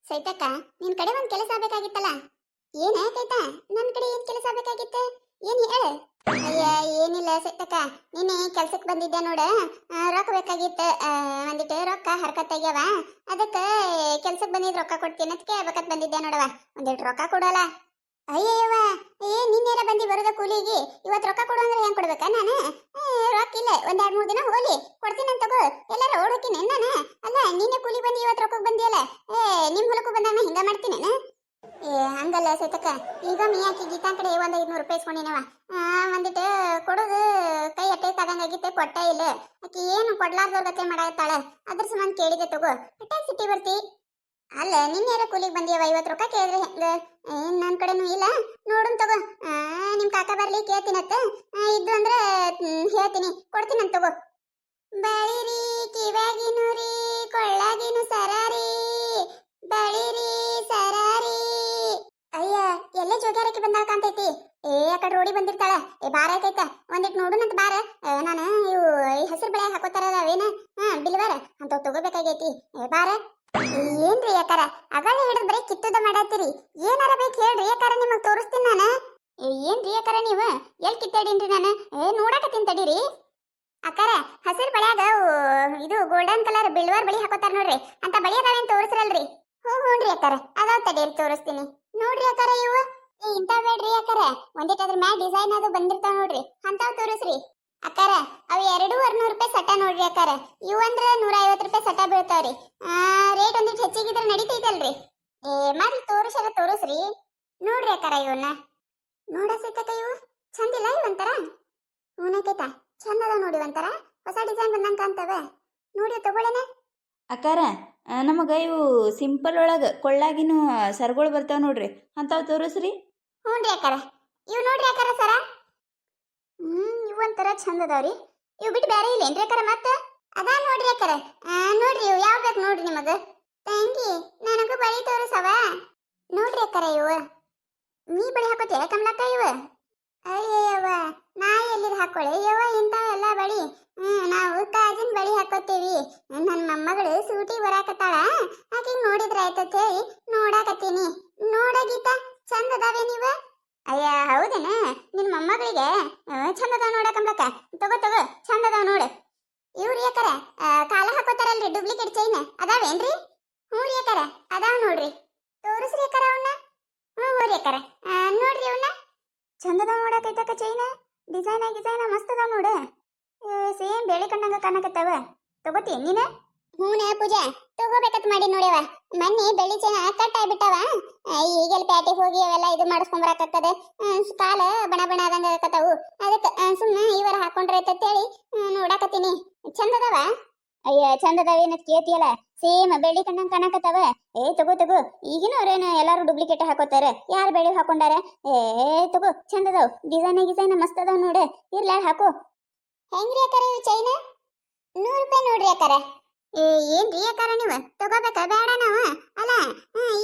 ಸೈತಕ್ಕ, ನಿನ್ ಕಡೆ ಒಂದ್ ಕೆಲಸ ಆಗ್ಬೇಕಾಗಿತ್ತಲ್ಲ. ಏನ ಕೈತ? ನನ್ ಕಡೆ ಏನ್ ಕೆಲಸ ಆಗ್ಬೇಕಾಗಿತ್ತು? ಏನ್ ಹೇಳ. ಅಯ್ಯ, ಏನಿಲ್ಲ ಸೈತಕ್ಕ. ನಿನ್ನೆ ಕೆಲ್ಸಕ್ಕೆ ಬಂದಿದ್ದೆ ನೋಡ. ರೊಕ್ಕ ಬೇಕಾಗಿತ್ತು. ಒಂದಿಟ್ಟು ರೊಕ್ಕ ಹರ್ಕತ್ತಾಗ್ಯಾವ. ಅದಕ್ಕ ಕೆಲ್ಸಕ್ಕೆ ಬಂದಿದ್ ರೊಕ್ಕ ಕೊಡ್ತೀನಿ ಅದಕ್ಕೆ ಬೇಕತ್ ಬಂದಿದ್ದೆ ನೋಡವ. ಒಂದಿಟ್ಟು ರೊಕ್ಕ ಕೊಡಲ್ಲ. ಅಯ್ಯವ್ವ, ನಿನ್ನೆರ ಬಂದಿ ಬರೋದ ಕೂಲಿಗೆ. ಇವತ್ತು ರೊಕ್ಕ ಕೊಡು ಅಂದ್ರೆ ಹೆಂಗ್ ಕೊಡ್ಬೇಕಾ ನಾನು? ರೊಕ್ಕ ಇಲ್ಲ, ಒಂದ್ 2-3 ದಿನ ಹೋಲಿ ಕೊಡ್ತೀನಿ ಅಂತ ತಗೋ. ಎಲ್ಲಾರ ಓಡೋಕಿನಿ ನಾನು. ಅಲ್ಲ, ನಿನ್ನೆ ಕೂಲಿ ಬಂದಿ ಇವತ್ತು ರೊಕ್ಕಕ್ಕೆ ಬಂದಿಯಲ್ಲ. ನಿಮ್ ಹೊಲಕ್ಕೂ ಬಂದಾಗ ಹಿಂಗ ಮಾಡ್ತೀನಿ. ಹಂಗಲ್ಲ ಸೈತಕ್ಕ. ಈಗ ಮೀಯಾಕಿ ಗೀತಾ ಕಡೆ ಒಂದ್ 500 ರೂಪಾಯಿ ಇಸ್ಕೊಂಡಿನವ. ಒಂದಿಟ್ಟು ಕೊಡೋದು ಕೈ ಅಟ್ಟೆ ತಗಂಗಾಗಿತ್ತೆ, ಕೊಟ್ಟ ಇಲ್ಲ. ಆಕಿ ಏನು ಕೊಡ್ಲಾರ್ದವ್ರ ಗತೆ ಮಾಡಾಕತ್ತಾಳ. ಅದ್ರ ಸಂಬಂಧ ಕೇಳಿದೆ ತಗೋ. ಅಟ್ಟೆ ಸಿಟಿ ಬರ್ತಿ. ಅಲ್ಲ, ನಿನ್ನೆರ ಕೂಲಿಗೆ ಬಂದಿಯವ, ಇವತ್ತು ರೊಕ್ಕ ಕೇಳಿದ್ರೆ ಹೆಂಗ? ನನ್ನ ಕಡೆನೂ ಇಲ್ಲ. ನೋಡುನ್ ತಗೋ. ನಿಮ್ ಕಾಕ ಬರ್ಲಿ ಕೇಳ್ತೀನತ್ತ. ಇದ್ದು ಅಂದ್ರೆ ಹೇಳ್ತೀನಿ, ಕೊಡ್ತೀನಂತ ತಗೋ. ಬಳಿರಿ ಕಿವ್ಯಾಗಿನು ರೀ, ಕೊಳ್ಳಾಗಿನು ಸರಾರಿ, ಬಳಿರಿ ಸರಾರಿ. ಅಯ್ಯ, ಎಲ್ಲೇ ಜೋಗ್ಯಾರಕ್ಕೆ ಬಂದಾಗ ಕಾಣ್ತೈತಿ. ಆ ಕಡೆ ರೋಡಿ ಬಂದಿರ್ತಾಳ. ಬಾರ ಆಯ್ತಾಯ್ತ, ಒಂದಿಟ್ಟು ನೋಡುನಂತ ಬಾರ. ನಾನು ಇವು ಹಸಿರು ಬೆಳೆ ಹಾಕೋತಾರ ಅವೇನ, ಬಿಲ್ವಾರ ಅಂತ ತಗೋಬೇಕಾಗೈತಿ. ಬಾರ. ಏನ್ರಿ ಯಾಕಾರ ಅಗಳ ಹಿಡಿದ್ ಬರೀ ಕಿತ್ತುದ ಮಾಡತ್ತೀರಿ? ಏನಾರ ಬೇಕು ಹೇಳ್ರಿ ಯಾಕಾರ, ನಿಮಗ್ ತೋರಿಸ್ತೀನಿ ನಾನು. ಏನ್ರಿ ಯಾಕಾರ ನೀವು ಎಲ್ಲಿ ಕಿತ್ತಾಡೀನ್ರಿ ನಾನು? ನೋಡಾಕತ್ತೀನಿ ತಡೀರಿ. ಅಕ್ಕಾರ, ಹಸಿರು ಬಳ್ಯಾಗ ಇದು ಗೋಲ್ಡನ್ ಕಲರ್ ಬಿಲ್ವರ್ ಬಳಿ ಹಾಕೋತಾರ ನೋಡ್ರಿ, ಅಂತ ಬಳಿ ಅದಾವೇನ್ ತೋರಿಸ್ರಲ್ರಿ? ಹ್ಞೂನ್ರಿ ಅಕ್ಕಾರ, ಅದಾವ್ ತಡೀರಿ ತೋರಿಸ್ತೀನಿ. ನೋಡ್ರಿ ಅಕ್ಕಾರ, ಇವು ಇಂತಾವ್ ಬೇಡ್ರಿ ಅಕ್ಕಾರ. ಒಂದಿಟ್ಟು ಅದ್ರ ಮ್ಯಾಗ ಡಿಸೈನ್ ಅದು ಬಂದಿರ್ತಾವ ನೋಡ್ರಿ, ಅಂತಾವ್ ತೋರಿಸ್ರಿ. ಅಕ್ಕಾರ, ಅವು 200-200 ರೂಪಾಯಿ ಸಟ ನೋಡ್ರಿ ಅಕ್ಕಾರ. ಇವು ಅಂದ್ರೆ 150 ರೂಪಾಯಿ ಸಟ ಬೀಳ್ತಾವ್ರಿ. ರೇಟ್ ಒಂದಿಟ್ಟು ಹೆಚ್ಚಿಗಿದ್ರೆ ನಡೀತೈತಲ್ರಿ? ಮೊದ್ಲು ತೋರಿಸ್ರಿ. ನೋಡ್ರಿ ಅಕ್ಕಾರ, ಇವನ್ನ ನೋಡ ಸೈತಕ್ಕ, ಇವು ಚಂದಿಲ್ಲ ಇವಂತರ? ಹೂನಕೈತ, ಚಂದ ಅದ ನೋಡಿ. ಒಂಥರ ಹೊಸ ಡಿಸೈನ್ ಬಂದಂಗ ಕಾಣ್ತವೆ. ನೋಡಿ ತಗೊಳ್ಳೇನ ಅಕ್ಕಾರ. ನಮಗೆ ಇವು ಸಿಂಪಲ್ ಒಳಗೆ ಕೊಳ್ಳಾಗಿನೂ ಸರಗಳು ಬರ್ತಾವ ನೋಡ್ರಿ, ಅಂತಾವ್ ತೋರಿಸ್ರಿ. ಹ್ಞೂನ್ರಿ ಅಕ್ಕಾರ, ಇವು ನೋಡ್ರಿ ಅಕ್ಕಾರ ಸರ. ಇವು ಒಂಥರ ಚಂದ ಅದಾವ್ರಿ. ಇವು ಬಿಟ್ಟು ಬೇರೆ ಇಲ್ಲೇನ್ರಿ ಅಕ್ಕಾರ? ಮತ್ತೆ ಅದಾ ನೋಡ್ರಿ ಅಕ್ಕಾರ. ನೋಡ್ರಿ, ಇವು ಯಾವ ಬೇಕು ನೋಡ್ರಿ ನಿಮಗ. ತಂಗಿ, ನನಗೂ ಬಳಿ ತೋರಿಸವ. ನೋಡ್ರಿ ಅಕ್ಕಾರ, ಇವು ನೀ ಬಳಿ ಹಾಕೋತೀಯ ಕಮಲಕ್ಕ? ಇವು ಅಯ್ಯವ್ವ, ನಾ ಎಲ್ಲಿರ್ ಹಾಕೊಳ್ಳೆ ಯವ್ವ ಇಂಥವೆಲ್ಲ ಬಳಿ? ನಾವು ಕಾಜಿನ ಬಳಿ ಹಾಕೋತೀವಿ. ನನ್ನ ಮೊಮ್ಮಗಳು ಸೂಟಿ ಬರಾಕತ್ತಾಳ, ಆಕಿಗೆ ನೋಡಿದ್ರ ಆಯ್ತತ್ ಹೇಳಿ ನೋಡಾಕತ್ತೀನಿ. ನೋಡ ಗೀತಾ, ಚಂದ ಅದಾವೆ ನೀವ? ಅಯ್ಯ, ಹೌದೇನ? ನಿನ್ ಮೊಮ್ಮಗಳಿಗೆ ಚಂದ ಅದಾವ ನೋಡ ಕಮಲಕ್ಕ. ತಗೋ, ಚಂದ ಅದಾವ ನೋಡು. ಇವ್ರಿ ಯಾಕರ ಕಾಲ ಹಾಕೋತಾರಲ್ರಿ ಡೂಪ್ಲಿಕೇಟ್ ಚೈನ್, ಅದಾವೇನ್ರಿ? ಹ್ಞೂ ರೀ ಯಾಕರ, ಅದಾವ ನೋಡ್ರಿ. ತೋರಿಸ್ರಿ ಯಾಕರ ಅವನ್ನ. ಹ್ಞೂ ರೀ ಯಾಕರ, ನೋಡ್ರಿ ಅವನ್ನ. ಚಂದದ ನೋಡಕೈತಕ್ಕ ಚೈನ. ಡಿಸೈನ ಮಸ್ತ್ ಅದಾವ ನೋಡ. ಸೇಮ್ ಬೇಳೆ ಕಣ್ಣಂಗ ಕಾಣಕತ್ತಾವ. ತಗೋತಿ ನೀನ? ಹೂನೇ ಪೂಜಾ, ತಗೋಬೇಕತ್ ಮಾಡಿ ನೋಡ್ಯವ. ಮೊನ್ನೆ ಬೆಳ್ಳಿ ಚೈನ ಕಟ್ ಆಗ್ಬಿಟ್ಟವ. ಈಗೆಲ್ಲ ಪ್ಯಾಟಿಗೆ ಹೋಗಿ ಅವೆಲ್ಲ ಇದು ಮಾಡಿಸ್ಕೊಂಬರಕಾಗ್ತದ. ಕಾಲ ಬಣ ಆದಂಗ ಆಗಕತ್ತಾವು. ಅದಕ್ಕೆ ಸುಮ್ಮನೆ ಇವರ ಹಾಕೊಂಡ್ರೆ ಅಂತೇಳಿ ನೋಡಾಕತ್ತೀನಿ. ಚಂದದವ? ಅಯ್ಯ, ಚಂದದವ ಏನತ್ ಕೇತಿಯಲ್ಲ, ಸೇಮ್ ಬೆಳ್ಳಿ ಕಣ್ಣಂಗ ಕಾಣಕತ್ತಾವ. ತಗೋ. ಈಗಿನ ಅವ್ರೇನು ಎಲ್ಲಾರು ಡೂಪ್ಲಿಕೇಟ್ ಹಾಕೋತಾರ, ಯಾರು ಬೆಳಿ ಹಾಕೊಂಡಾರ? ತಗೋ, ಚಂದದವ್. ಡಿಸೈನ್ ಮಸ್ತ್ ಅದಾವ್ ನೋಡ. ಇರ್ಲ ಹಾಕು. ಹೆಂಗ್ರಿ ಅಕ್ಕಾರ ಇವು ಚೈನ? 100 ರೂಪಾಯಿ ನೋಡ್ರಿ ಅಕ್ಕಾರ. ಏನ್ರಿ ಅಕ್ಕಾರ, ನೀವು ತಗೋಬೇಕಾ ಬೇಡ ನಾವು? ಅಲ್ಲ,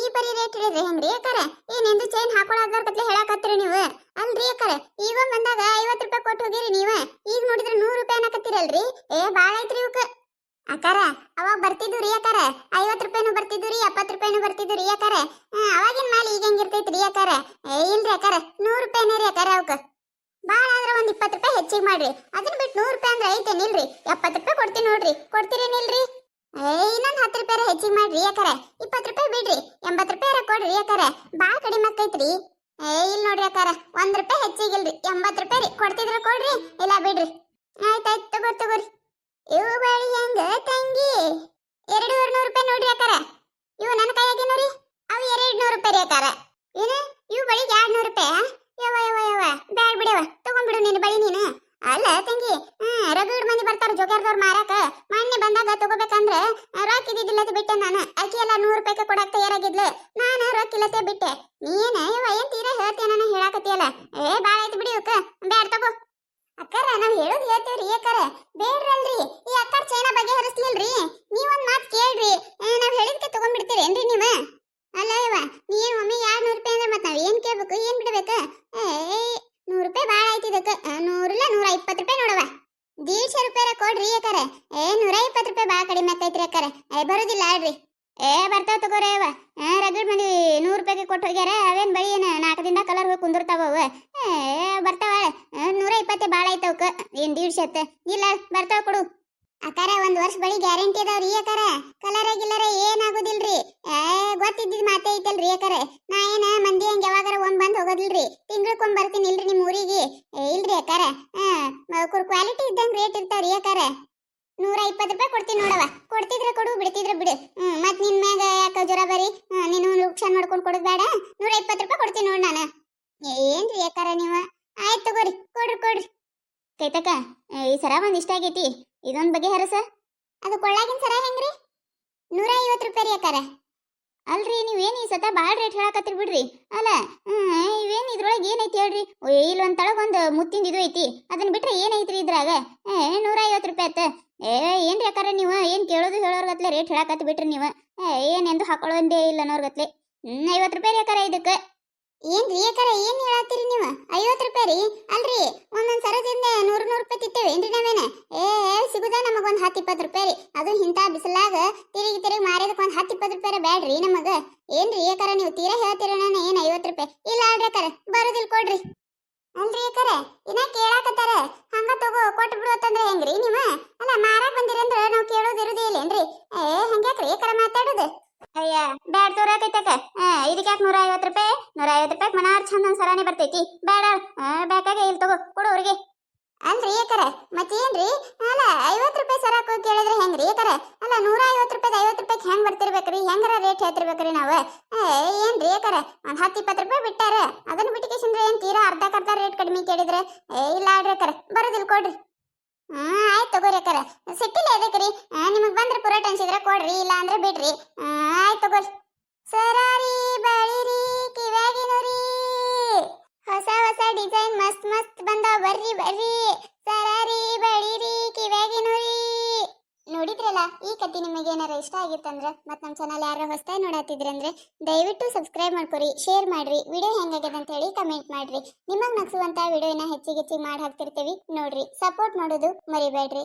ಈ ಬರೀ ರೇಟ್ ಹೇಳಿದ್ರಿ ಹೆಂಗ್ರಿ ಅಕ್ಕಾರ? ಏನೆಂದು ಚೈನ್ ಹಾಕೊಳ್ಳೋದ್ರ ಕತ್ಲೆ ಹೇಳಾಕತ್ತೀರಿ ನೀವು? ಅಲ್ರಿ ಅಕ್ಕಾರ, ಈಗ ಬಂದಾಗ 50 ರೂಪಾಯಿ ಕೊಟ್ಟು ಹೋಗಿರಿ ನೀವು. ಈಗ ನೋಡಿದ್ರೆ 100 ರೂಪಾಯಿ ಅನ್ನಕತ್ತೀರಲ್ರಿ? ಬಾಳ ಐತ್ರಿ ಇವಕ್ಕ. ಅಕ್ಕಾರ, ಅವಾಗ ಬರ್ತಿದ್ದು ರೀ ಅಕ್ಕಾರ, 50 ರೂಪಾಯಿನೂ ಬರ್ತಿದ್ದು ರೀ, 70 ರೂಪಾಯಿನೂ ಬರ್ತಿದ್ದು ರೀ ಅಕ್ಕಾರ. ಅವಾಗಿನ ಮಾಲಿ ಈಗ ಹೆಂಗಿರ್ತೈತ್ರಿ ಅಕ್ಕಾರ? ಇಲ್ರಿ ಅಕ್ಕಾರ, 100 ರೂಪಾಯಿನೇ ರೀ ಅಕ್ಕಾರ. ಅವಕ್ಕ ಬಾಳ ಆದ್ರೆ ಒಂದ್ 20 ರೂಪಾಯಿ ಹೆಚ್ಚಿಗೆ ಮಾಡ್ರಿ. ಅದನ್ನ ಬಿಟ್ಟು 100 ರೂಪಾಯಿ ಅಂದ್ರೆ ಐತೇನಿಲ್ರಿ? 70 ರೂಪಾಯಿ ಕೊಡ್ತೀನಿ ನೋಡ್ರಿ. ಕೊಡ್ತೀರೇನಿಲ್ರಿ? ಇನ್ನೊಂದ್ 10 ರೂಪಾಯಿ ಹೆಚ್ಚಿಗೆ ಮಾಡ್ರಿ ಅಕ್ಕಾರ. 20 ರೂಪಾಯಿ ಬಿಡ್ರಿ, 80 ರೂಪಾಯಿ ಕೊಡ್ರಿ ಅಕ್ಕಾರ. ಬಾಳ ಕಡಿಮೆ ಆಕೈತ್ರಿ. ಇಲ್ಲ ನೋಡ್ರಿ ಅಕ್ಕಾರ, 1 ರೂಪಾಯಿ ಹೆಚ್ಚಿಗಿಲ್ರಿ, 80 ರೂಪಾಯಿ ರೀ. ಕೊಡ್ತಿದ್ರ ಕೊಡ್ರಿ, ಇಲ್ಲ ಬಿಡ್ರಿ. ಆಯ್ತಾಯ್ತು, ತಗೋರಿ. ಇವು ಬಳಿ ಹೆಂಗ ತಂಗಿ? 200 ರೂಪಾಯಿ ನೋಡ್ರಿ ಅಕ್ಕಾರ. ಇವು ನನ್ನ ಕೈಯಾಗಿನ ರೀ, ಅವು 200 ರೂಪಾಯಿ ರೀ ಅಕ್ಕಾರ. ಏನು ಇವು ಬಳಿಗೆ 200 ರೂಪಾಯಿ? ಯವ್ವ ಬ್ಯಾಡ್ ಬಿಡವ, ತಗೊಂಡ್ಬಿಡು ನಿನ್ನ ಬಳಿ ನೀನು. ಅಲ್ಲ ತಂಗಿ, ರಗಡ್ ಮಂದಿ ಬರ್ತಾರ ಜೋಗ್ಯಾರ್ದವ್ರು ಮಾರಾಕ. ಮೊನ್ನೆ ಬಂದಾಗ ತಗೋಬೇಕಂದ್ರ ರೊಕ್ಕ ಇದ್ದಿದ್ದಿಲ್ಲತೆ ಬಿಟ್ಟೆ ನಾನು. ಆಕಿ ಎಲ್ಲ 100 ರೂಪಾಯಿಗೆ ಕೊಡಾಕ್ ತಯಾರಾಗಿದ್ಲು, ನಾನು ರೊಕ್ಕ ಇಲ್ಲತೆ ಬಿಟ್ಟೆ. ನೀನ ಯವ್ವ ಏನ್ ತೀರಾ ಹೇಳ್ತೀಯ ನಾನು ಹೇಳಾಕತ್ತಿಯಲ್ಲ? ಬಾಳ ಐತಿ ಬಿಡಿ ಇವಕ್ಕ, ಬ್ಯಾಡ್ ತಗೋ. ಅಕ್ಕಾರ, ನಾವ್ ಹೇಳೋದು ಹೇಳ್ತೇವ್ರಿ ಅಕ್ಕಾರ, ಬೇಡ್ರಲ್ರಿ. ಈ ಅಕ್ಕಾರ ಚೈನ ಬಗ್ಗೆ ಹರಿಸ್ಲಿಲ್ರಿ. ನೀವೊಂದ್ ಮಾತು ಕೇಳ್ರಿ, ನಾವ್ ಹೇಳಿದ್ಕೆ ತಗೊಂಡ್ಬಿಡ್ತೀರೇನ್ರಿ ನೀವು? ಅಲ್ಲ ಯವ್ವ, ನೀನ್ ಒಮ್ಮೆ 200 ರೂಪಾಯಿ ಅಂದ್ರೆ ಮತ್ತೆ ನಾವ್ ಏನ್ ಕೇಳ್ಬೇಕು, ಏನ್ ಬಿಡ್ಬೇಕ? 100 ರೂಪಾಯಿ ಬಾಳ ಐತಿ ಇದಕ್ಕ. 100 ಇಲ್ಲ 120 ರೂಪಾಯಿ ನೋಡವ. 150 ರೂಪಾಯಿ ಕೊಡ್ರಿ ಅಕ್ಕಾರ. 120 ರೂಪಾಯಿ ಬಾಳ ಕಡಿಮೆ ಆಕೈತ್ರಿ ಅಕ್ಕಾರ. ಬರೋದಿಲ್ಲ ಅಲ್ರಿ? ಬರ್ತಾವ ತಗೋರಿ ಯವ್ವ. ಕೊಟ್ಟು ಹೋಗ್ಯಾರ ಅವೇನ್ ಬಳಿ ಏನ 4 ದಿನ ಕಲರ್ ಹೋಗಿ ಕುಂದಿರ್ತಾವ ಅವ ಬರ್ತಾವ 120 ಭಾಳ ಐತವಕ್ಕ ಏನ್ 150 ಇಲ್ಲ ಬರ್ತಾವ ಕೊಡು ಅಕಾರ 1 ವರ್ಷ ಬಳಿ ಗ್ಯಾರಂಟಿ ಅದಾವ್ರಿ ಅಕಾರ ಕಲರ್ ಆಗಿಲ್ಲರ ಏನಾಗೋದಿಲ್ರಿ ಗೊತ್ತಿದ್ದಿದ್ ಮಾತೇ ಐತಲ್ರಿ ಅಕಾರ ನಾ ಏನ ಮಂದಿ ಹಂಗ ಯಾವಾಗಾರ ಬಂದ್ ಹೋಗೋದಿಲ್ರಿ ತಿಂಗ್ಳಕ್ಕೊಮ್ಮೆ ಬರ್ತೀನಿ ಇಲ್ರಿ ನಿಮ್ ಊರಿಗೆ ಇಲ್ರಿ ಅಕಾರ ಕ್ವಾಲಿಟಿ ಇದ್ದಂಗ ರೇಟ್ ಇರ್ತಾವ್ರಿ ಅಕಾರ 120 ರೂಪಾಯಿ ಕೊಡ್ತೀನಿ ನೋಡವ ಕೊಡ್ತಿದ್ರೆ ಕೊಡು ಬಿಡ್ತಿದ್ರೆ ಬಿಡು ಮತ್ ನಿನ್ ಮ್ಯಾಗ ಯಾಕ ಜ್ವರ ಬರಿ ನೀನು ಲುಕ್ಷನ್ ಮಾಡ್ಕೊಂಡು ಕೊಡೋದ್ ಬೇಡ 120 ರೂಪಾಯಿ ಕೊಡ್ತೀನಿ ನೋಡ್ ನಾನು ಏನ್ರಿ ಯಾಕಾರ ನೀವ ಆಯ್ತು ತಗೋರಿ ಕೊಡ್ರಿ ಕೈತಕ್ಕ ಈ ಸರ ಒಂದ್ ಇಷ್ಟ ಆಗೈತಿ ಇದೊಂದ್ ಬಗೆ ಹರಸ ಅದು ಕೊಳ್ಳಾಗಿನ ಸರ ಹೆಂಗ್ರಿ 150 ರೂಪಾಯಿ ರೀ ಯಾಕಾರ ಅಲ್ರಿ ನೀವೇನ್ ಈ ಸತ ಭಾಳ ರೇಟ್ ಹೇಳಕತ್ತೀರಿ ಬಿಡ್ರಿ ಅಲ್ಲ ಇವೇನ್ ಇದ್ರೊಳಗೆ ಏನೈತಿ ಹೇಳ್ರಿ ಇಲ್ಲೊಂದ್ ತಳಗ ಒಂದು ಮುತ್ತಿಂದ ಇದು ಐತಿ ಅದನ್ನ ಬಿಟ್ರೆ ಏನೈತ್ರಿ ಇದ್ರಾಗ 150 ರೂಪಾಯಿ ಆತ ಏನ್ರಿ ಯಾಕಾರ ನೀವು ಏನ್ ಕೇಳೋದು ಹೇಳೋರ್ಗತ್ಲೆ ರೇಟ್ ಹೇಳಕತ್ತಿ ಬಿಟ್ರಿ ನೀವು ಏನೆಂದು ಹಾಕೊಳ್ಳೋದೇ ಇಲ್ಲ ಅನ್ನೋರ್ಗತ್ಲೆ 50 ರೂಪಾಯಿ ಯಾಕಾರ ಇದಕ್ಕೆ ಏನ್ರಿ ಯಾಕಾರ ಏನ್ ಹೇಳತ್ತೀರಿ ನೀವು 50 ರೂಪಾಯಿ ರೀ ಅಲ್ರಿ ಒಂದೊಂದ್ ಸರದಿಂದ 100 ರೂಪಾಯಿ ತಿತ್ತೇವೆ ಏನ್ರಿ ನಾವೇನ ಸಿಗುದ ನಮಗೊಂದ್ 10-20 ರೂಪಾಯಿ ರೀ ಅದು ಇಂಥ ಬಿಸಿಲಾಗ ತಿರುಗಿ ಮಾರಿದಕ್ಕೆ ಒಂದ್ 10-20 ರೂಪಾಯಿ ಬ್ಯಾಡ್ರಿ ನಮಗ ಏನ್ರಿ ಯಾಕಾರ ನೀವು ತೀರಾ ಹೇಳ್ತೀರ ನಾನು ಏನ್ 50 ರೂಪಾಯಿ ಇಲ್ಲ ಅಲ್ರಿ ಯಾಕಾರ ಬರೋದಿಲ್ ಕೊಡ್ರಿ ಅಲ್ರಿ ಯಾಕಾರ ಇನ್ನ ಕೇಳಾಕತ್ತಾರ ಹಂಗ ತಗೋ ಕೊಟ್ಟು ಬಿಡುತ್ತಂದ್ರೆ ಹೆಂಗ್ರಿ ನೀವ ಅಲ್ಲ ಮಾರಾಕ್ ಬಂದಿರಂದ್ರ ನಾವು ಕೇಳೋದು ಇರುದೇ ಇಲ್ಲೇನ್ರಿ ಹಂಗ್ಯಾಕ್ರಿ ಯಾಕಾರ ಮಾತಾಡೋದು ಅಯ್ಯ ಬ್ಯಾಡ್ ತೋರಾಕೈತಕ ಇದಕ್ಕೆ ಯಾಕೆ 150 ರೂಪಾಯಿ 150 ರೂಪಾಯಿ ಮನಾರ್ ಚಂದ ಸರಾನೆ ಬರ್ತೈತಿ ಬೇಡ ಬೇಕಾಗೆ ಇಲ್ಲಿ ತಗೋ ಕೊಡು ಅವ್ರಿಗೆ ಅಲ್ರಿ ಯಾಕರ ಮತ್ತೇನ್ರಿ ಅಲ್ಲ 50 ರೂಪಾಯಿ ಸರಾಕು ಕೇಳಿದ್ರೆ ಹೆಂಗ್ರಿ ಯಾಕರ ಅಲ್ಲ 150 ರೂಪಾಯಿ 50 ರೂಪಾಯಿ ಹೆಂಗ್ ಬರ್ತಿರ್ಬೇಕ್ರಿ ಹೆಂಗಾರ ರೇಟ್ ಹೇಳ್ತಿರ್ಬೇಕ್ರಿ ನಾವು ಏನ್ರಿ ಯಾಕರ ಒಂದ್ 10-20 ರೂಪಾಯಿ ಬಿಟ್ಟಾರ ಅದನ್ನ ಬಿಟ್ಟಿಕೇಶಂದ್ರೆ ಏನ್ ತೀರಾ ಅರ್ಧಕ್ಕರ್ಧ ರೇಟ್ ಕಡಿಮೆ ಕೇಳಿದ್ರೆ ಇಲ್ಲ ಆಡ್ರಿ ಯಾಕರ ಬರೋದಿಲ್ ಕೊಡ್ರಿ ಆಯ್ತು ತಗೋರಿ ಅಕ್ಕಾರ ಸಿಟ್ಟಿಲ್ಲ ಎದಕ್ರಿ ನಿಮಗ್ ಬಂದ್ರೆ ಪುರೋಟ ಅನ್ಸಿದ್ರೆ ಕೊಡ್ರಿ ಇಲ್ಲ ಅಂದ್ರೆ ಬಿಡ್ರಿ ಆಯ್ತು ತಗೋರಿ ಸರಾರಿ ಬಳಿರಿ ಕಿವ್ಯಾಗಿನೂರಿ ಹೊಸ ಡಿಸೈನ್ ಮಸ್ತ್ ಬಂದಾವ ಬರ್ರಿ ಸರಾರಿ ಬಳಿರಿ ಕಿವ್ಯಾಗಿನೂರಿ ನೋಡಿದ್ರಲ್ಲ ಈ ಕಥೆ ನಿಮಗೆ ಏನಾರ ಇಷ್ಟ ಆಗಿತ್ತಂದ್ರೆ ಮತ್ತೆ ನಮ್ಮ ಚಾನಲ್ ಯಾರು ಹೊಸದಾಗಿ ನೋಡತ್ತಿದ್ರಂದ್ರೆ ದಯವಿಟ್ಟು ಸಬ್ಸ್ಕ್ರೈಬ್ ಮಾಡ್ಕೊರಿ ಶೇರ್ ಮಾಡ್ರಿ ವಿಡಿಯೋ ಹೆಂಗಾಗಿದೆ ಅಂತ ಹೇಳಿ ಕಮೆಂಟ್ ಮಾಡ್ರಿ ನಿಮಗೆ ನಗಿಸುವಂತ ವಿಡಿಯೋನ ಹೆಚ್ಚಿಗೆ ಮಾಡಿ ಹಾಕ್ತಿರ್ತೀವಿ ನೋಡ್ರಿ ಸಪೋರ್ಟ್ ಮಾಡೋದು ಮರಿಬೇಡ್ರಿ